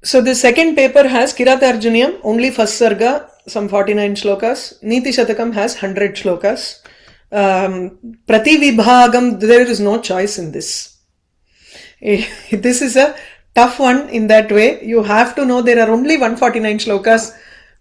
So the second paper has Kiratarjuniyam, only first sarga, some 49 shlokas. Niti Shatakam has 100 shlokas. Prati Vibhagam, there is no choice in this. This is a tough one in that way. You have to know there are only 149 shlokas.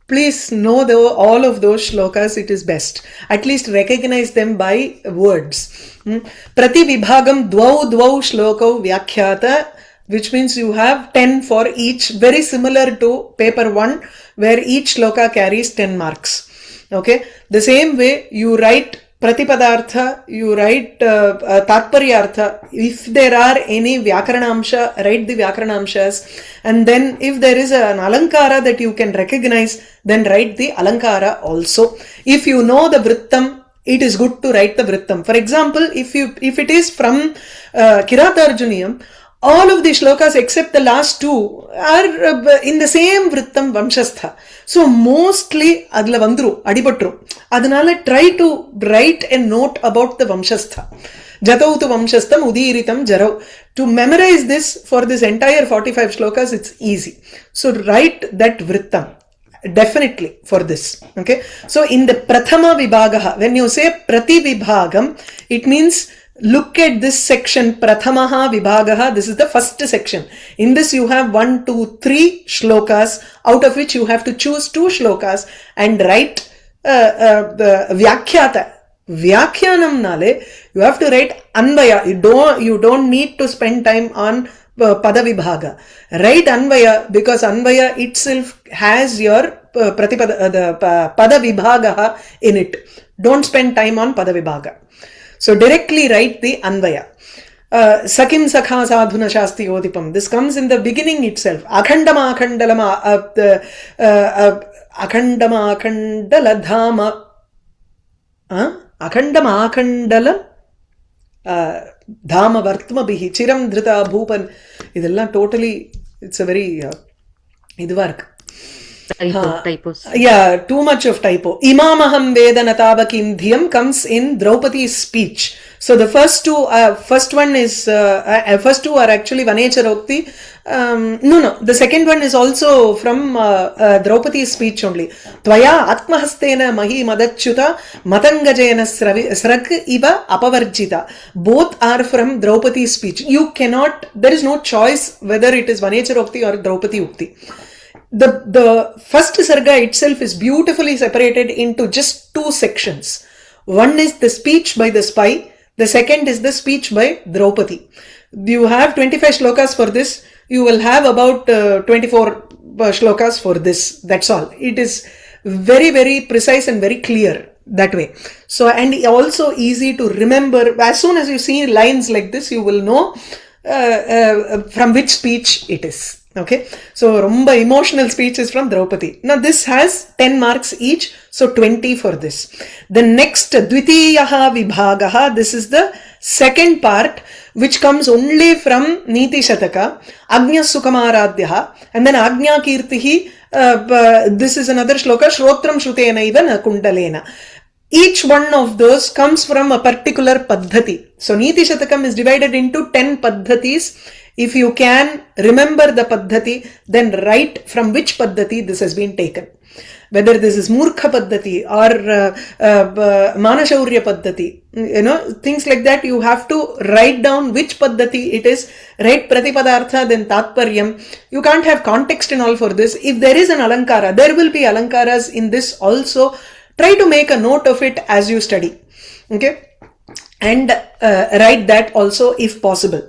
Please know all of those shlokas, it is best. At least recognize them by words. Prati Vibhagam dvau shlokau vyakhyata, which means you have 10 for each, very similar to paper 1, where each shloka carries 10 marks. Okay, the same way you write Pratipadartha, you write Tatparyartha. If there are any Vyakaranamsha, write the Vyakaranamshas. And then if there is an Alankara that you can recognize, then write the Alankara also. If you know the Vrittam, it is good to write the Vrittam. For example, if it is from Kiratarjuniyam, all of the shlokas except the last two are in the same Vrittam Vamshastha. So mostly adla vandru, adipatru. Adanala try to write a note about the Vamshastha. Jatautu Vamshastham Udiritam Jarau. To memorize this for this entire 45 shlokas, it's easy. So write that Vrittam. Definitely for this. Okay. So in the Prathama Vibhagaha, when you say Prati Vibhagam, it means look at this section, Prathamaha Vibhagaha. This is the first section. In this you have 1, 2, 3 shlokas, out of which you have to choose 2 shlokas and write the Vyakhyata. Vyakhyanam nale, you have to write Anvaya. You don't need to spend time on Pada Vibhaga. Write Anvaya, because Anvaya itself has your the Pada Vibhagaha in it. Don't spend time on Pada Vibhaga. So directly write the Anvaya. Sakim Sakha Sadhuna Shasti Odipam. This comes in the beginning itself. Akhandama Akhandalama Akhandama Akhandala Dhama Akhandama Akhandala Dhama Vartma Bihi Chiram Dhrita Bhupan. Idella totally, it's a very idvark. Typos. Yeah, too much of typo. Imamaham Vedanatavakim Dhyam comes in Draupadi's speech. So the first two are actually Vanecharokti. The second one is also from Draupadi's speech only. Tvaya Atmahastena Mahi Madachyuta Matangajena Srak Iva Apavarjita. Both are from Draupadi's speech. There is no choice whether it is Vanecharokti or Draupadi Ukti. The first sarga itself is beautifully separated into just 2 sections. One is the speech by the spy. The second is the speech by Draupadi. You have 25 shlokas for this. You will have about 24 shlokas for this. That's all. It is very, very precise and very clear that way. So, and also easy to remember. As soon as you see lines like this, you will know from which speech it is. Okay, so Rumba emotional speech is from Draupadi. Now this has 10 marks each, so 20 for this. The next Dvitiyaha Vibhagaha, this is the second part, which comes only from Niti Shataka, Agnya Sukamaradhyaha, and then Agnya Kirtihi, this is another shloka, Shrotram Shrutena Iva Kundalena. Each one of those comes from a particular paddhati. So Niti Shatakam is divided into 10 paddhatis. If you can remember the paddhati, then write from which paddhati this has been taken. Whether this is Murkha paddhati or Manashaurya paddhati, things like that, you have to write down which paddhati it is, write Pratipadartha, then Tatparyam. You can't have context and all for this. If there is an Alankara, there will be Alankaras in this also. Try to make a note of it as you study. Okay? And write that also if possible.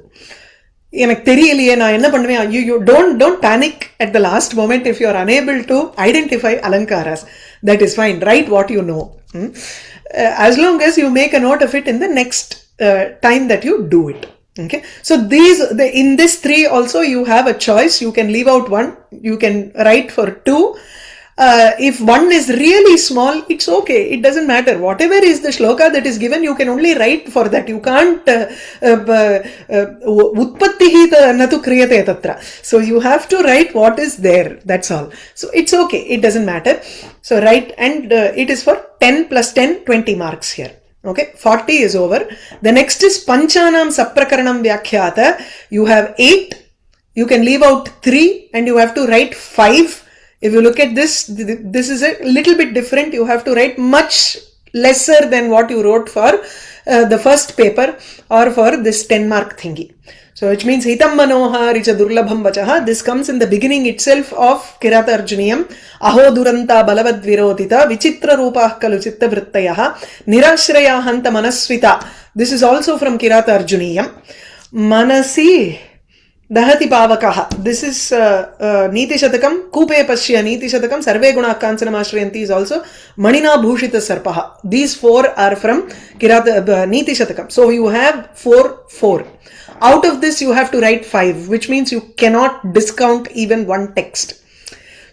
எனக்கு தெரியலையே நான் என்ன பண்ணுவேன், you don't panic at the last moment if you are unable to identify alankaras. That is fine. Write what you know. As long as you make a note of it in the next time that you do it. Okay. So in this 3 also you have a choice. You can leave out 1. You can write for 2. If one is really small, it's okay. It doesn't matter. Whatever is the shloka that is given, you can only write for that. You can't utpattihi natu kriyate tatra. So you have to write what is there. That's all. So it's okay. It doesn't matter. So write, and it is for 10 plus 10, 20 marks here. Okay, 40 is over. The next is Panchanam Saprakaranam Vyakhyata. You have 8 You can leave out 3 and you have to write 5. If you look at this, this is a little bit different. You have to write much lesser than what you wrote for the first paper or for this 10 mark thingy. So which means hitam manohar icha durlabham vachaha. This comes in the beginning itself of Kirata Arjuniyam. Aho duranta balavad virodita vichitra rupah kalu chitta vrittayaha nirashraya hanta manasvita. This is also from Kirata Arjuniyam. Manasi Dahati Pavakaha. This is Niti Shatakam, Kupe Pashya Niti Shatakam, Sarve Guna Kanchana Mashrayanti is also Manina Bhushita Sarpaha. These 4 are from Kirata Niti Shatakam. So you have 4. Out of this you have to write 5, which means you cannot discount even one text.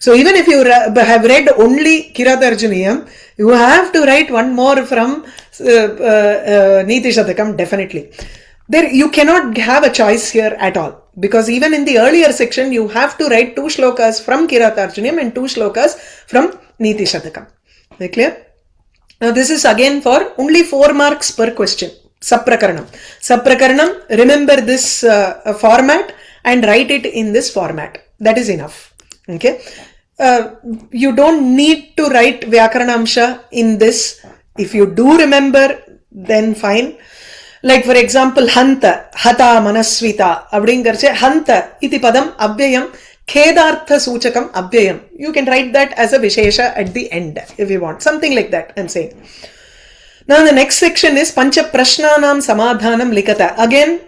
So even if you have read only Kirata Arjuniyam, you have to write one more from Niti Shatakam definitely. There you cannot have a choice here at all. Because even in the earlier section, you have to write 2 shlokas from Kirata Arjuniyam and 2 shlokas from Niti Shatakam. Is that clear? Now this is again for only 4 marks per question. Saprakaranam. Saprakaranam, remember this format and write it in this format. That is enough. Okay. You don't need to write Vyakaranamsha in this. If you do remember, then fine. Like for example, hanta, hata manasvita, abdingarche, hanta iti padam abhyayam, khedartha suchakam abhyayam. You can write that as a vishesha at the end if you want. Something like that, I'm saying. Now the next section is Pancha Prashnanam Samadhanam Likata. Again,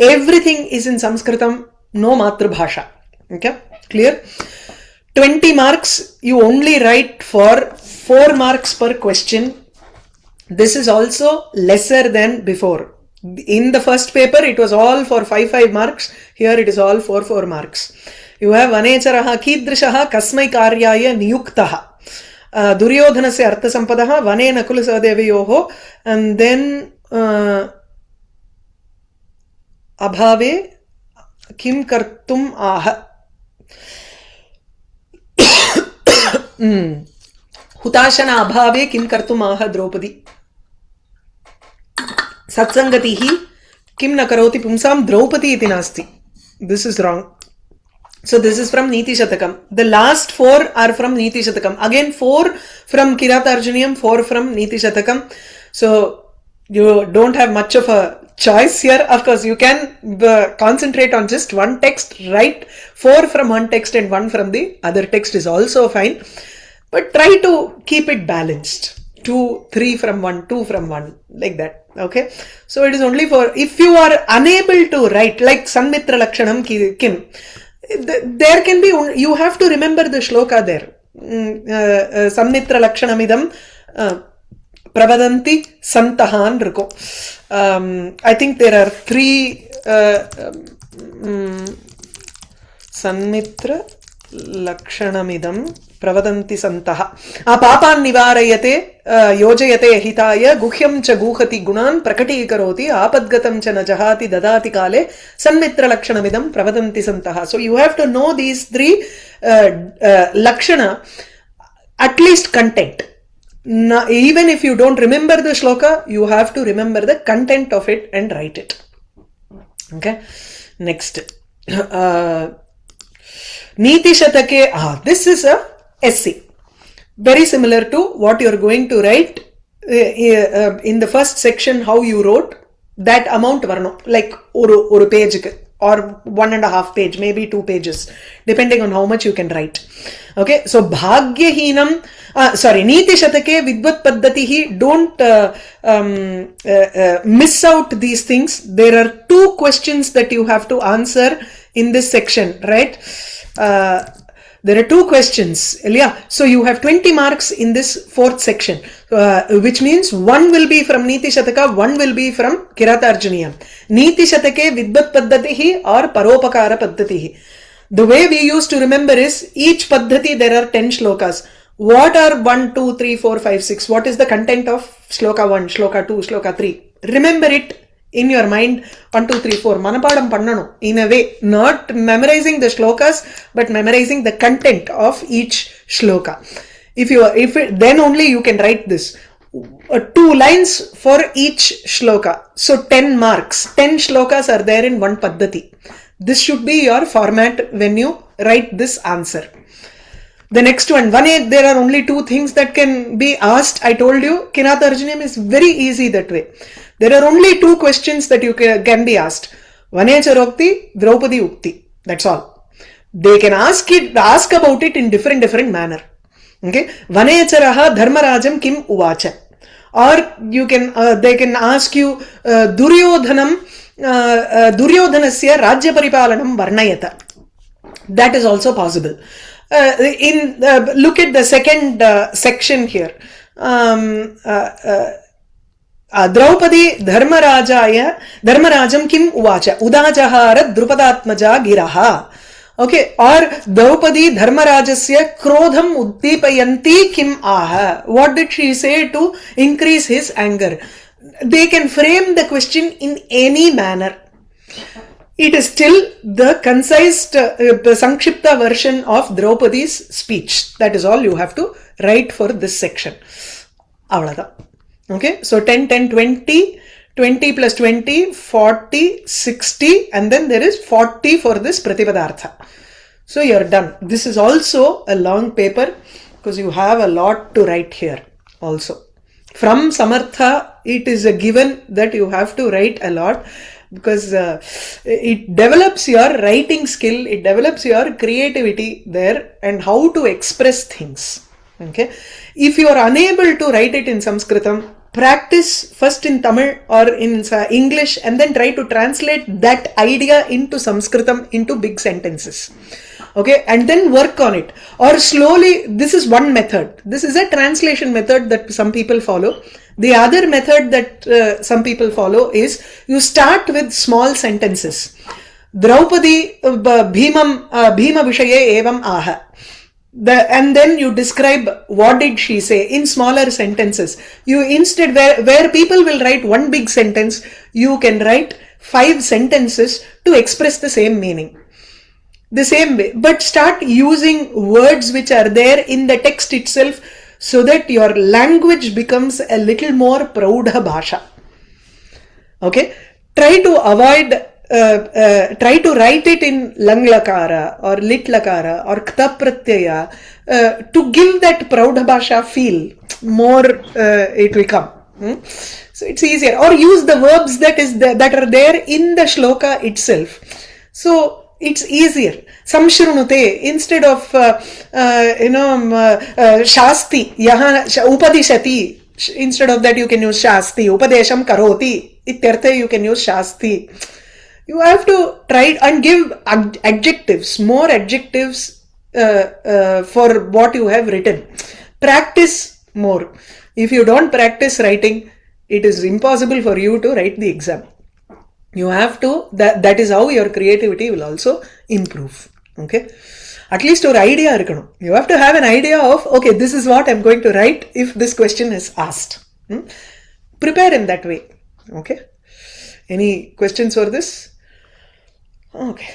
everything is in Sanskritam, no Matrabhasha. Okay, clear? 20 marks, you only write for 4 marks per question. This is also lesser than before. In the first paper, it was all for 5 marks. Here it is all for 4 marks. You have Vanecharaha Kidrishaha Kasmai Karyaya Niyuktaha. Duryodhanasya Artha Sampadaha Vane Nakula Sadevayoho. And then Abhave Kim Kartum Aha. Hutashana Abhave Kim Kartum Aha Draupadi. Satsangatihi Kim Nakaroti Pumsam Draupadi iti nasti. This is wrong. So this is from Niti Shatakam. The last 4 are from Niti Shatakam. Again 4 from Kirata Arjuniyam, 4 from Niti Shatakam. So you don't have much of a choice here. Of course, you can concentrate on just one text, write 4 from one text and 1 from the other text is also fine. But try to keep it balanced. 2, 3 from 1, 2 from 1, like that. Okay. So it is only for, if you are unable to write, like Sanmitra Lakshanam Kim, there can be, you have to remember the shloka there. Sanmitra Lakshanamidam Pravadanti Santahan Ruko. I think there are 3 Sanmitra Lakshanamidam Pravadanti Santaha. Papan Nivarayate Yojayate Hitaya Guhyam cha Guhati Gunan Prakati Karoti Apadgatam cha Najahati Dadati Kale Sanmitra Lakshanamidam Pravadanti Santaha. So you have to know these 3 Lakshana, at least content. Now, even if you don't remember the shloka, you have to remember the content of it and write it. Okay. Next. Niti Shatake. This is a essay. Very similar to what you are going to write in the first section, how you wrote. That amount varno, like oru page or 1.5 page, maybe 2 pages, depending on how much you can write. Okay, so Bhagyahinam, Niti Shatake Vidvat Paddhatihi, don't miss out these things. There are 2 questions that you have to answer in this section, right? There are 2 questions. Yeah. So you have 20 marks in this 4th section, which means 1 will be from Niti Shataka, 1 will be from Kirata Arjuniyam. Niti Shatake Vidvat Paddhatihi or Paropakara Paddhatihi. The way we used to remember is each Paddhati there are 10 shlokas. What are 1, 2, 3, 4, 5, 6? What is the content of Shloka 1, Shloka 2, Shloka 3? Remember it in your mind. 1, 2, 3, 4. Manapadam pannanu. In a way, not memorizing the shlokas, but memorizing the content of each shloka. Then only you can write this. 2 lines for each shloka. So 10 marks. 10 shlokas are there in one paddhati. This should be your format when you write this answer. The next one, there are only two things that can be asked. I told you, Kinata Arjunam is very easy that way. There are only two questions that you can be asked. Vanecharokti, Draupadi Ukti. That's all. They can ask about it in different manner. Okay? Vanecharaha Dharmarajam Kim Uvacha. Or you can, they can ask you, Duryodhanasya Rajya Paripalanam Varnayata. That is also possible. Look at the second section here. Draupadi Dharmarajam Kim Uvacha Udajahara Drupadatmaja Giraha. Okay, or Draupadi Dharmarajasya Krodham Uddipayanti Kim Aha. What did she say to increase his anger? They can frame the question in any manner. It is still the concise Sankshipta version of Draupadi's speech. That is all you have to write for this section. Avlada. Okay, so 10, 10, 20, 20 plus 20, 40, 60, and then there is 40 for this Pratipadartha. So you're done. This is also a long paper because you have a lot to write here also. From Samartha, it is a given that you have to write a lot, because it develops your writing skill, it develops your creativity there and how to express things. Okay, if you are unable to write it in Sanskritam, practice first in Tamil or in English and then try to translate that idea into Sanskritam into big sentences. Okay, and then work on it. Or slowly, this is one method. This is a translation method that some people follow. The other method that some people follow is you start with small sentences. Draupadi Bhima Vishaye Evam Aha. And then you describe what did she say in smaller sentences. You instead, where people will write one big sentence, you can write 5 sentences to express the same meaning. The same way, but start using words which are there in the text itself, so that your language becomes a little more praudha bhasha. Okay, try to avoid, try to write it in lang lakara or lit lakara or kta pratyaya to give that praudha bhasha feel more. It will come. So it's easier, or use the verbs that are there in the shloka itself. So it's easier. Samshrunute, instead of shasti, yaha upadishati, instead of that you can use shasti. Upadesham karoti, ityarthe you can use shasti. You have to try and give adjectives, more adjectives for what you have written. Practice more. If you don't practice writing, it is impossible for you to write the exam. You have to, that is how your creativity will also improve. Okay, at least your idea irukano. You have to have an idea of, okay, this is what I'm going to write if this question is asked. Prepare in that way. Okay, any questions for this? Okay.